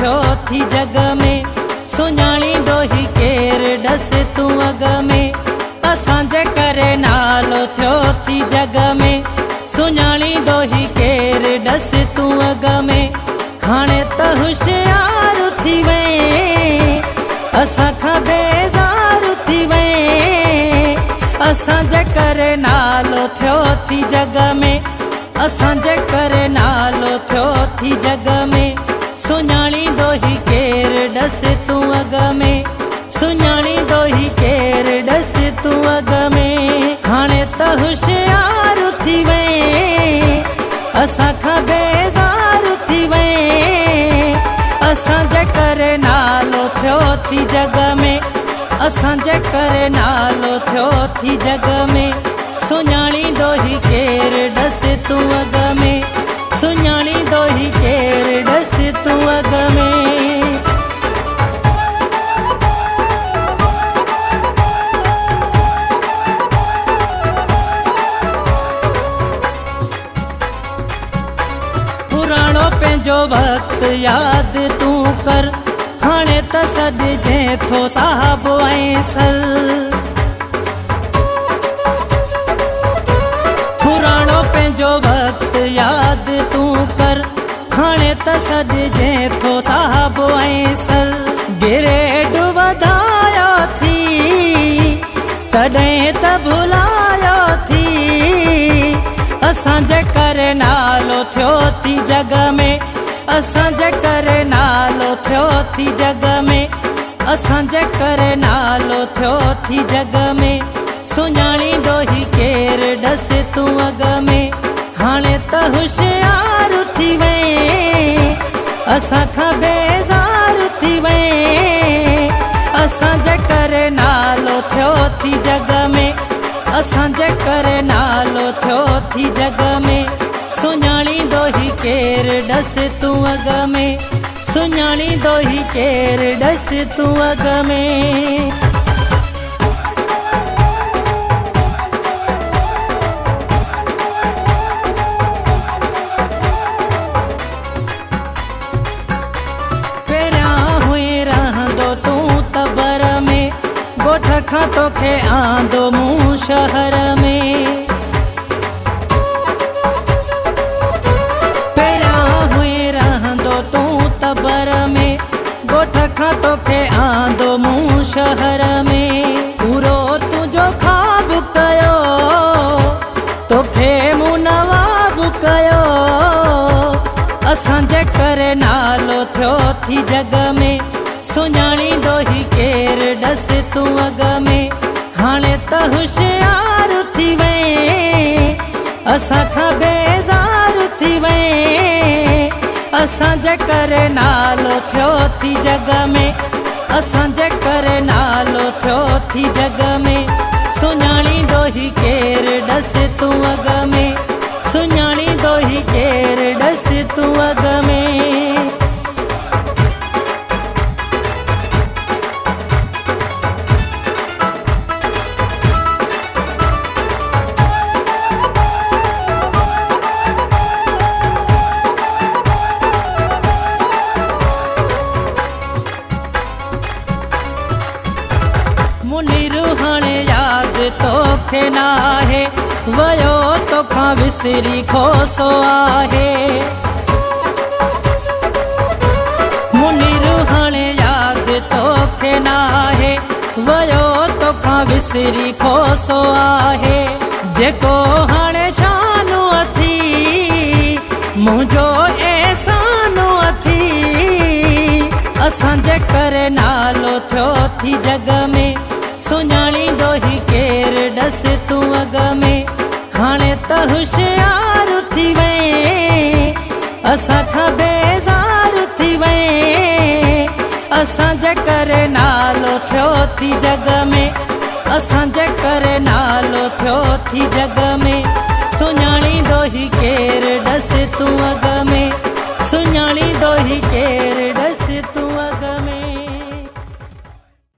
थियो थी जग में, सुञाणींदो ही केर ॾस तूं अॻ में। असांजे करे नालो थियो थी जग में, सुञाणींदो ही केर ॾस तूं अॻ में। हाणे त होशियार थी वए, असां खां बेज़ार थी वए। असांजे करे नालो थियो थी जग में, असांजे करे नालो थियो थी जग में। सुञाणींदो ही केर ॾस तूं अॻ में, सुञाणींदो ही केर ॾस तूं अॻ में। हाणे त होशियार थी वए, असां खां बेज़ार थी वए। असांजे करे नालो थियो थी जग में, असांजे करे नालो थियो थी जग में। सुञाणींदो ही केर ॾस तूं अॻ में, सुञाणींदो ही केर ॾस तूं अॻ में। पुराणो पंहिंजो वक़्तु यादि तूं कर, हाणे त सॾिजे थो साहब ऐं सर। पुराणो पंहिंजो वक़्तु यादि तूं कर, हाणे त सॾिजे थो साहब ऐं सर। ग्रेड वधायो थी, तॾहिं त भुलायो थी। असांजे करे नालो थियो थी जग में, असांजे करे नालो थियो थी जग में। असांजे करे नालो थियो थी जग में। सुञाणींदो ही केर ॾस तूं अॻ में। हाणे त होशियार थी वए, असां खां बेज़ार थी वए। असांजे करे नालो थियो थी जग में, असांजे करे नालो थियो थी जग में। सुञाणींदो ही केर ॾस तूं अॻ में, सुञाणींदो ही केर ॾस तूं अॻ में। ॻोठ खां तोखे आंदो मूं शहर में, पहिरियां हुई रहंदो तूं तबर में। ॻोठ खां तोखे आंदो मूं शहर में। पूरो तुंहिंजो ख़्वाब कयो, तोखे मूं नवाब कयो। असांजे करे नालो थियो थी जग में, सुञाणींदो ही केर ॾस तूं अॻ में। हाणे त होशियार थी वए, असां खां बेज़ार थी वए। असांजे करे नालो थियो थी जग में, असांजे करे नालो थियो थी जग में। सुञाणींदो ही केर ॾस तूं अॻ में, सुञाणींदो ही केर ॾस तूं अॻ में। मुनीर हाणे यादि तोखे नाहे, वयो तोखां विसरी खोसो आहे। मुनीर हाणे यादि तोखे नाहे, वयो तोखां विसरी खोसो आहे। जेको हाणे शान अथी, मुंहिंजो एहसान अथी। असांजे करे नालो थियो थी जग में, सुञाणींदो ही केर ॾस तूं अॻ में। हाणे त होशियार थी वए, असां खां बेज़ार थी वए। असांजे करे नालो थियो थी जग में, असांजे करे नालो थियो थी जग में। सुञाणींदो ही केर ॾस तूं अॻ में, सुञाणींदो ही केर